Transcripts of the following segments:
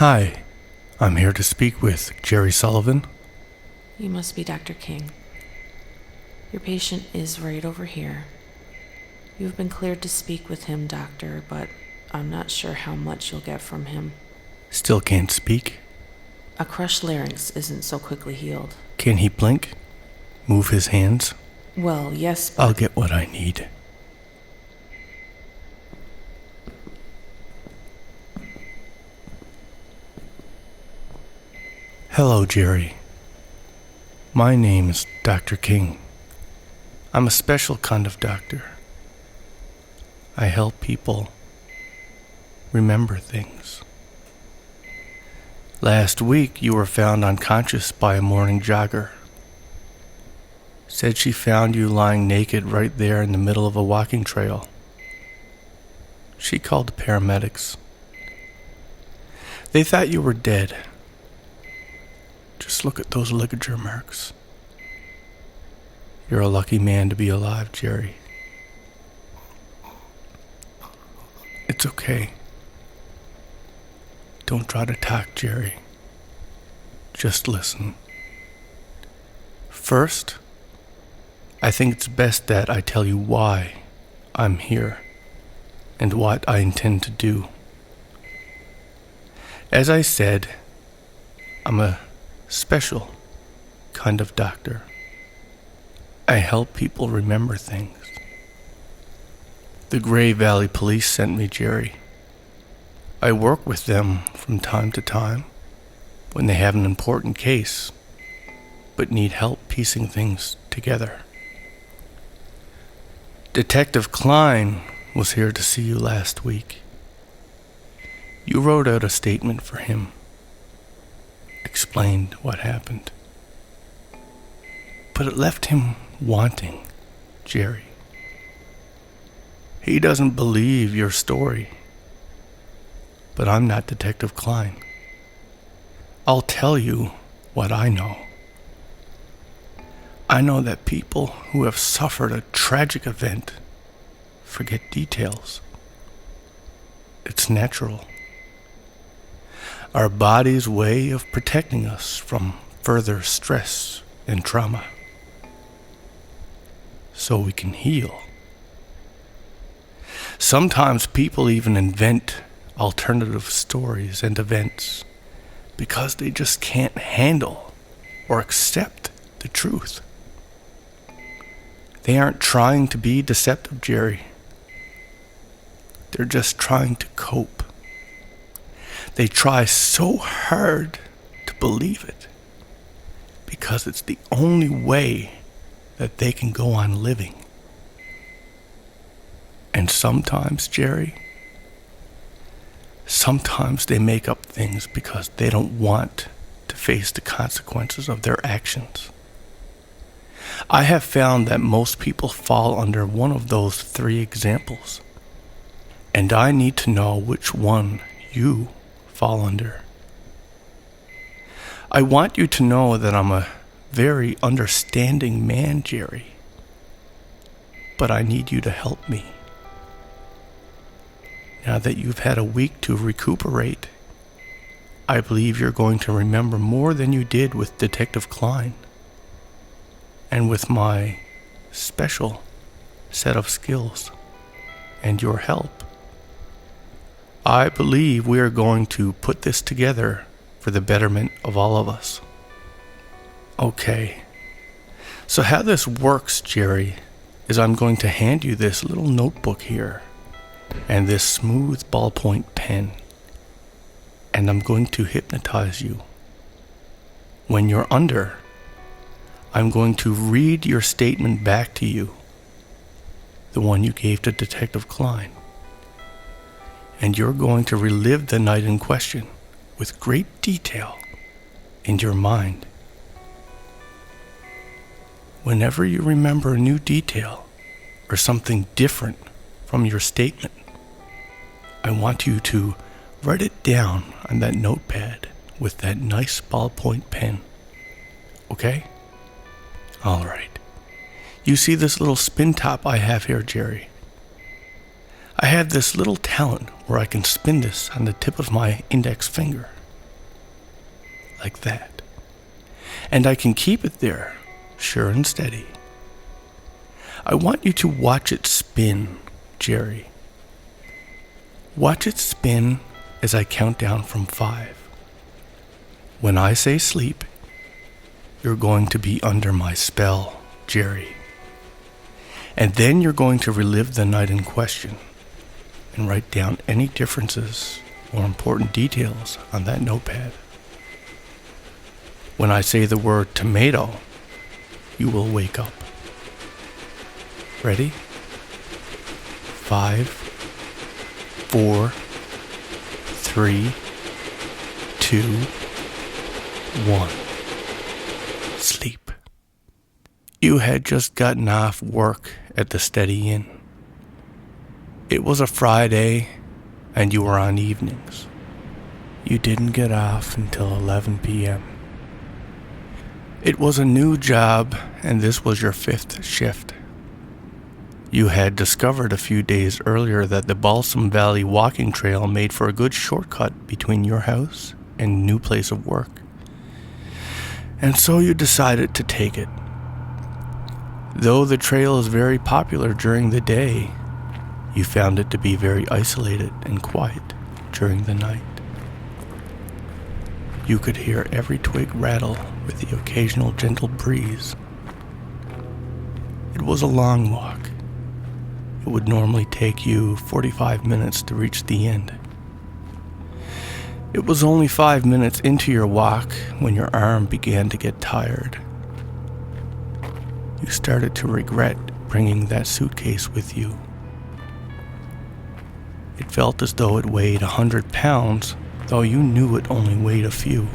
Hi, I'm here to speak with Jerry Sullivan. You must be Dr. King. Your patient is right over here. You've been cleared to speak with him, doctor, but I'm not sure how much you'll get from him. Still can't speak. A crushed larynx isn't so quickly healed. Can he blink? Move his hands? Well, yes, but... I'll get what I need. Hello, Jerry. My name is Dr. King. I'm a special kind of doctor. I help people remember things. Last week, you were found unconscious by a morning jogger. Said she found you lying naked right there in the middle of a walking trail. She called the paramedics. They thought you were dead. Just look at those ligature marks. You're a lucky man to be alive, Jerry. It's okay. Don't try to talk, Jerry. Just listen. First, I think it's best that I tell you why I'm here and what I intend to do. As I said, I'm a special kind of doctor. I help people remember things. The Gray Valley Police sent me, Jerry. I work with them from time to time when they have an important case, but need help piecing things together. Detective Klein was here to see you last week. You wrote out a statement for him. Explained what happened. But it left him wanting, Jerry. He doesn't believe your story. But I'm not Detective Klein. I'll tell you what I know. I know that people who have suffered a tragic event forget details. It's natural. Our body's way of protecting us from further stress and trauma, so we can heal. Sometimes people even invent alternative stories and events because they just can't handle or accept the truth. They aren't trying to be deceptive, Jerry. They're just trying to cope. They try so hard to believe it because it's the only way that they can go on living. And sometimes, Jerry, sometimes they make up things because they don't want to face the consequences of their actions. I have found that most people fall under one of those three examples, and I need to know which one you fall under. I want you to know that I'm a very understanding man, Jerry, but I need you to help me. Now that you've had a week to recuperate, I believe you're going to remember more than you did with Detective Klein. And with my special set of skills and your help, I believe we are going to put this together for the betterment of all of us. Okay, so how this works, Jerry, is I'm going to hand you this little notebook here and this smooth ballpoint pen, and I'm going to hypnotize you. When you're under, I'm going to read your statement back to you, the one you gave to Detective Klein. And you're going to relive the night in question with great detail in your mind. Whenever you remember a new detail or something different from your statement, I want you to write it down on that notepad with that nice ballpoint pen. Okay? All right. You see this little spin top I have here, Jerry? I have this little talent where I can spin this on the tip of my index finger like that. And I can keep it there, sure and steady. I want you to watch it spin, Jerry. Watch it spin as I count down from 5. When I say sleep, you're going to be under my spell, Jerry. And then you're going to relive the night in question and write down any differences or important details on that notepad. When I say the word tomato, you will wake up. Ready? 5, 4, 3, 2, 1. Sleep. You had just gotten off work at the Steady Inn. It was a Friday, and you were on evenings. You didn't get off until 11 p.m. It was a new job, and this was your 5th shift. You had discovered a few days earlier that the Balsam Valley walking trail made for a good shortcut between your house and new place of work. And so you decided to take it. Though the trail is very popular during the day, you found it to be very isolated and quiet during the night. You could hear every twig rattle with the occasional gentle breeze. It was a long walk. It would normally take you 45 minutes to reach the end. It was only 5 minutes into your walk when your arm began to get tired. You started to regret bringing that suitcase with you. It felt as though it weighed 100 pounds, though you knew it only weighed a few.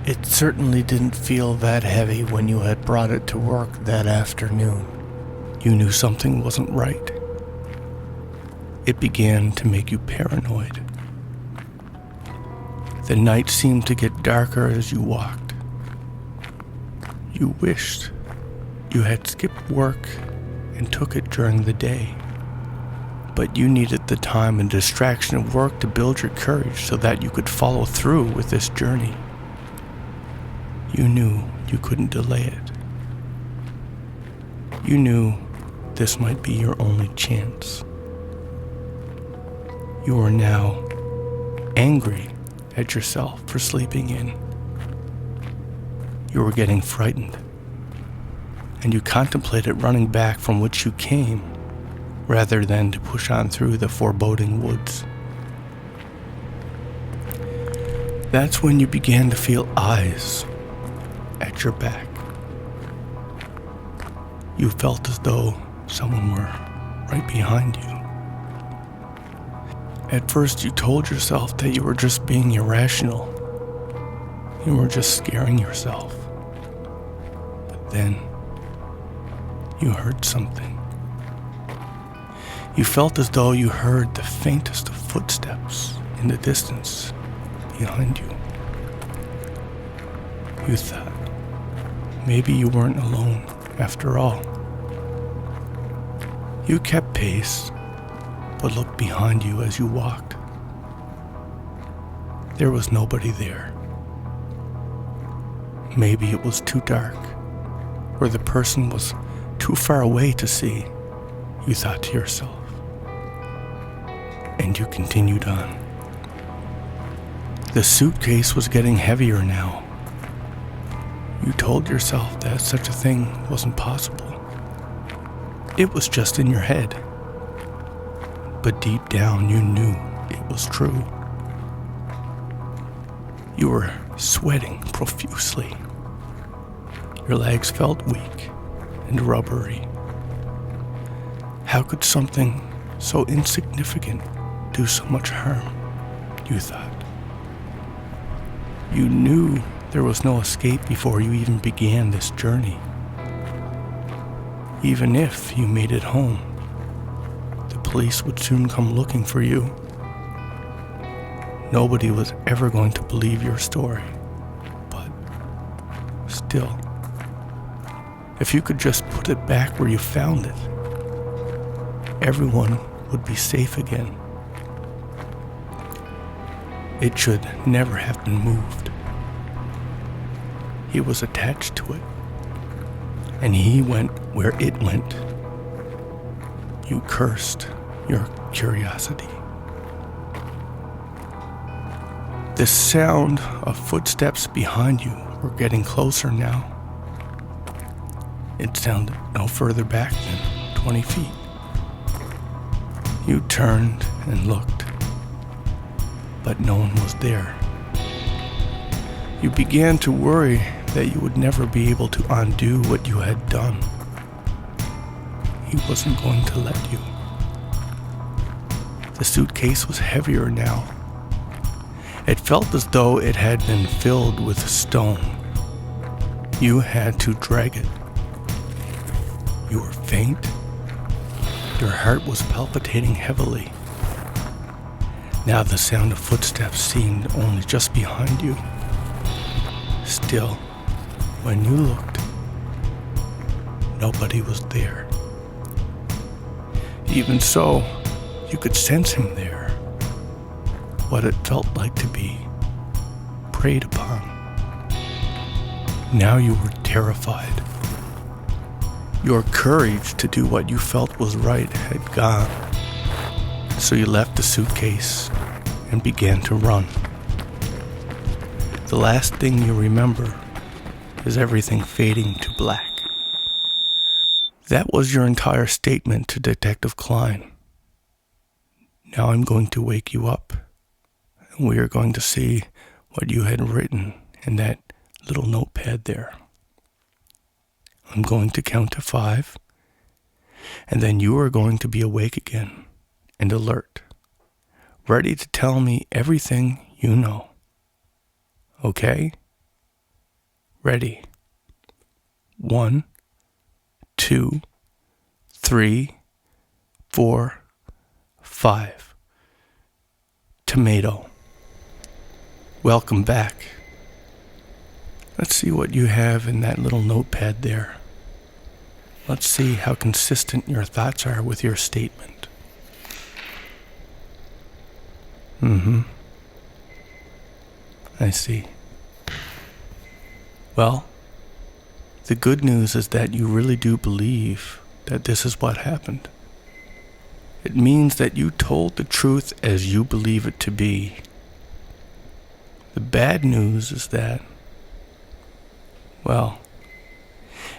It certainly didn't feel that heavy when you had brought it to work that afternoon. You knew something wasn't right. It began to make you paranoid. The night seemed to get darker as you walked. You wished you had skipped work and took it during the day. But you needed the time and distraction of work to build your courage so that you could follow through with this journey. You knew you couldn't delay it. You knew this might be your only chance. You were now angry at yourself for sleeping in. You were getting frightened, and you contemplated running back from which you came, rather than to push on through the foreboding woods. That's when you began to feel eyes at your back. You felt as though someone were right behind you. At first you told yourself that you were just being irrational. You were just scaring yourself. But then you heard something. You felt as though you heard the faintest of footsteps in the distance behind you. You thought maybe you weren't alone after all. You kept pace, but looked behind you as you walked. There was nobody there. Maybe it was too dark, or the person was too far away to see, you thought to yourself. And you continued on. The suitcase was getting heavier now. You told yourself that such a thing wasn't possible. It was just in your head. But deep down you knew it was true. You were sweating profusely. Your legs felt weak and rubbery. How could something so insignificant do so much harm, you thought. You knew there was no escape before you even began this journey. Even if you made it home, the police would soon come looking for you. Nobody was ever going to believe your story, but still, if you could just put it back where you found it, everyone would be safe again. It should never have been moved. he was attached to it, and he went where it went. You cursed your curiosity. The sound of footsteps behind you were getting closer now. It sounded no further back than 20 feet. You turned and looked, but no one was there. You began to worry that you would never be able to undo what you had done. He wasn't going to let you. The suitcase was heavier now. It felt as though it had been filled with stone. You had to drag it. You were faint. Your heart was palpitating heavily. Now the sound of footsteps seemed only just behind you. Still, when you looked, nobody was there. Even so, you could sense him there. What it felt like to be preyed upon. Now you were terrified. Your courage to do what you felt was right had gone. So you left the suitcase and began to run. The last thing you remember is everything fading to black. That was your entire statement to Detective Klein. Now I'm going to wake you up, and we are going to see what you had written in that little notepad there. I'm going to count to 5, and then you are going to be awake again and alert, ready to tell me everything you know. Okay? Ready. 1, 2, 3, 4, 5. Tomato. Welcome back. Let's see what you have in that little notepad there. Let's see how consistent your thoughts are with your statement. I see. Well, the good news is that you really do believe that this is what happened. It means that you told the truth as you believe it to be. The bad news is that, well,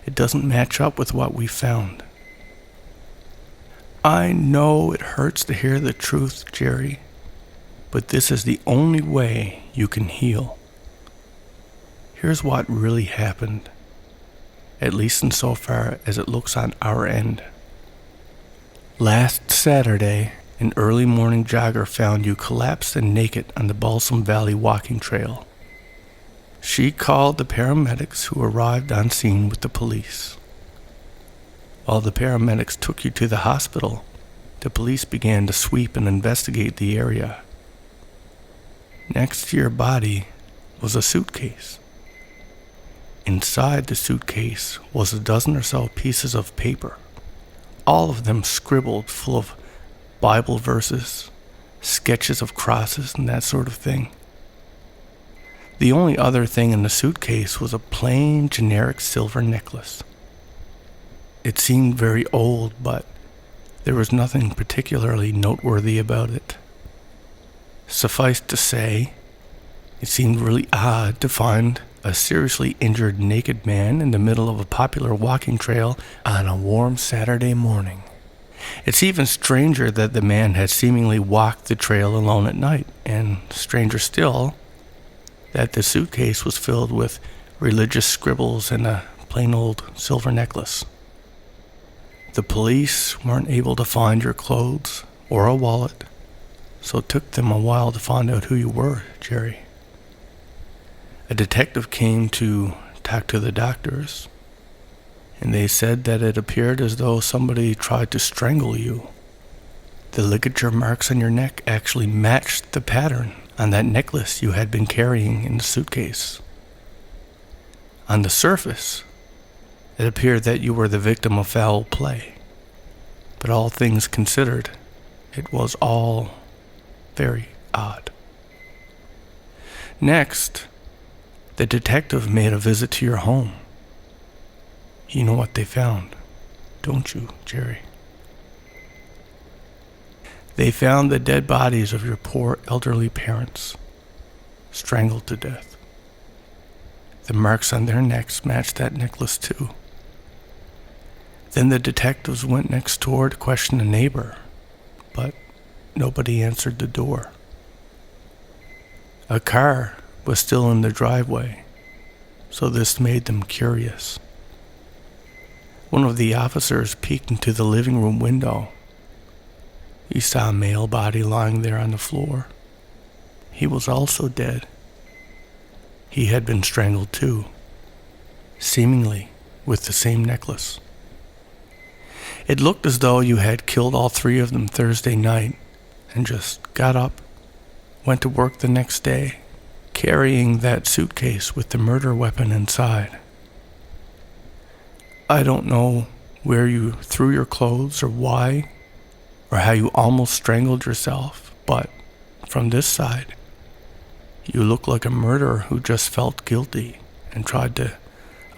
it doesn't match up with what we found. I know it hurts to hear the truth, Jerry, but this is the only way you can heal. Here's what really happened, at least insofar as it looks on our end. Last Saturday, an early morning jogger found you collapsed and naked on the Balsam Valley walking trail. She called the paramedics who arrived on scene with the police. While the paramedics took you to the hospital, the police began to sweep and investigate the area. Next to your body was a suitcase. Inside the suitcase was a dozen or so pieces of paper, all of them scribbled full of Bible verses, sketches of crosses, and that sort of thing. The only other thing in the suitcase was a plain, generic silver necklace. It seemed very old, but there was nothing particularly noteworthy about it. Suffice to say, it seemed really odd to find a seriously injured naked man in the middle of a popular walking trail on a warm Saturday morning. It's even stranger that the man had seemingly walked the trail alone at night, and stranger still, that the suitcase was filled with religious scribbles and a plain old silver necklace. The police weren't able to find your clothes or a wallet, so it took them a while to find out who you were, Jerry. A detective came to talk to the doctors, and they said that it appeared as though somebody tried to strangle you. The ligature marks on your neck actually matched the pattern on that necklace you had been carrying in the suitcase. On the surface, it appeared that you were the victim of foul play, but all things considered, it was all very odd. Next, The detective made a visit to your home. You know what they found, don't you, Jerry? They found the dead bodies of your poor elderly parents, strangled to death. The marks on their necks matched that necklace too. Then the detectives went next door to question a neighbor, but nobody answered the door. A car was still in the driveway, so this made them curious. One of the officers peeked into the living room window. He saw a male body lying there on the floor. He was also dead. He had been strangled too, seemingly with the same necklace. It looked as though you had killed all three of them Thursday night and just got up, went to work the next day, carrying that suitcase with the murder weapon inside. I don't know where you threw your clothes or why, or how you almost strangled yourself, but from this side, you look like a murderer who just felt guilty and tried to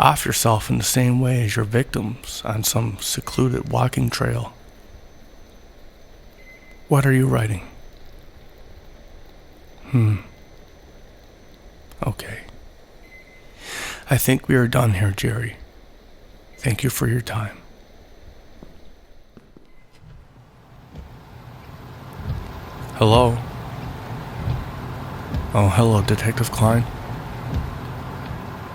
off yourself in the same way as your victims on some secluded walking trail. What are you writing? Okay. I think we are done here, Jerry. Thank you for your time. Hello? Oh, hello, Detective Klein.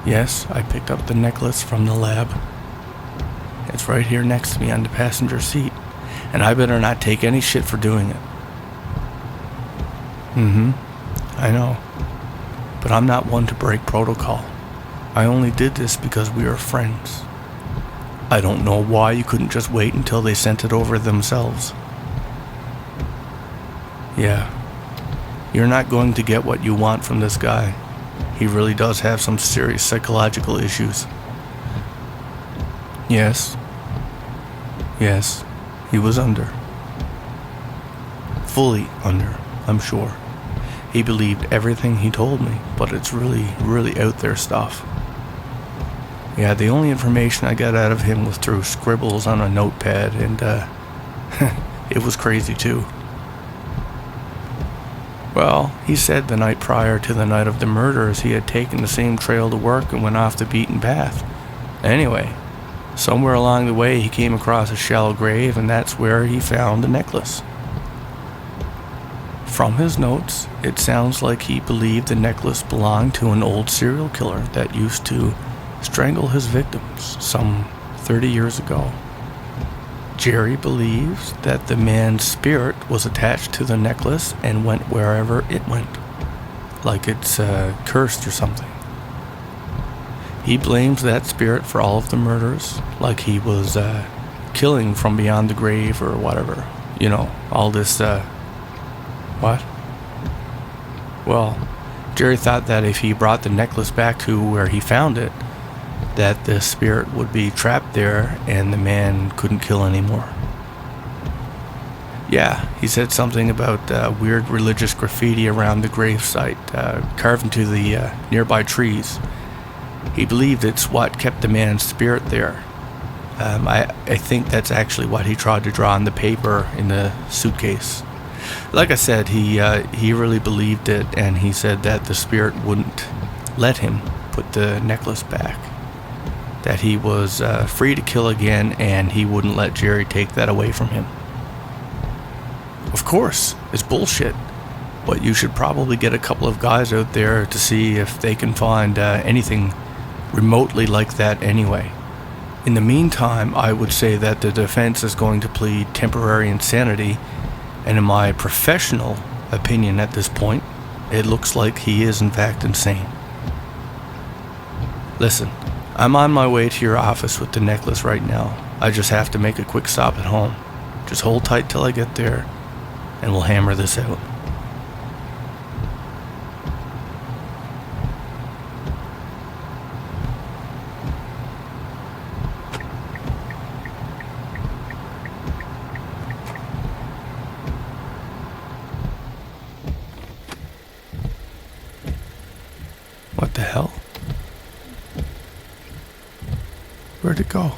Yes, I picked up the necklace from the lab. It's right here next to me on the passenger seat, and I better not take any shit for doing it. I know. But I'm not one to break protocol. I only did this because we are friends. I don't know why you couldn't just wait until they sent it over themselves. Yeah. You're not going to get what you want from this guy. He really does have some serious psychological issues. Yes. Yes, he was under. Fully under, I'm sure. He believed everything he told me, but it's really, really out there stuff. Yeah, the only information I got out of him was through scribbles on a notepad, and it was crazy too. Well, he said the night prior to the night of the murders he had taken the same trail to work and went off the beaten path. Anyway, somewhere along the way he came across a shallow grave, and that's where he found the necklace. From his notes, it sounds like he believed the necklace belonged to an old serial killer that used to strangle his victims some 30 years ago. Jerry believes that the man's spirit was attached to the necklace and went wherever it went, like it's cursed or something. He blames that spirit for all of the murders, like he was killing from beyond the grave or whatever. You know, all this, what? Well, Jerry thought that if he brought the necklace back to where he found it, that the spirit would be trapped there and the man couldn't kill anymore. Yeah, he said something about weird religious graffiti around the gravesite, carved into the nearby trees. He believed it's what kept the man's spirit there. I think that's actually what he tried to draw on the paper in the suitcase. Like I said, he really believed it, and he said that the spirit wouldn't let him put the necklace back. That he was free to kill again, and he wouldn't let Jerry take that away from him. Of course, it's bullshit, but you should probably get a couple of guys out there to see if they can find anything remotely like that anyway. In the meantime, I would say that the defense is going to plead temporary insanity, and in my professional opinion at this point, it looks like he is in fact insane. Listen, I'm on my way to your office with the necklace right now. I just have to make a quick stop at home. Just hold tight till I get there, and we'll hammer this out. What the hell? Where'd it go?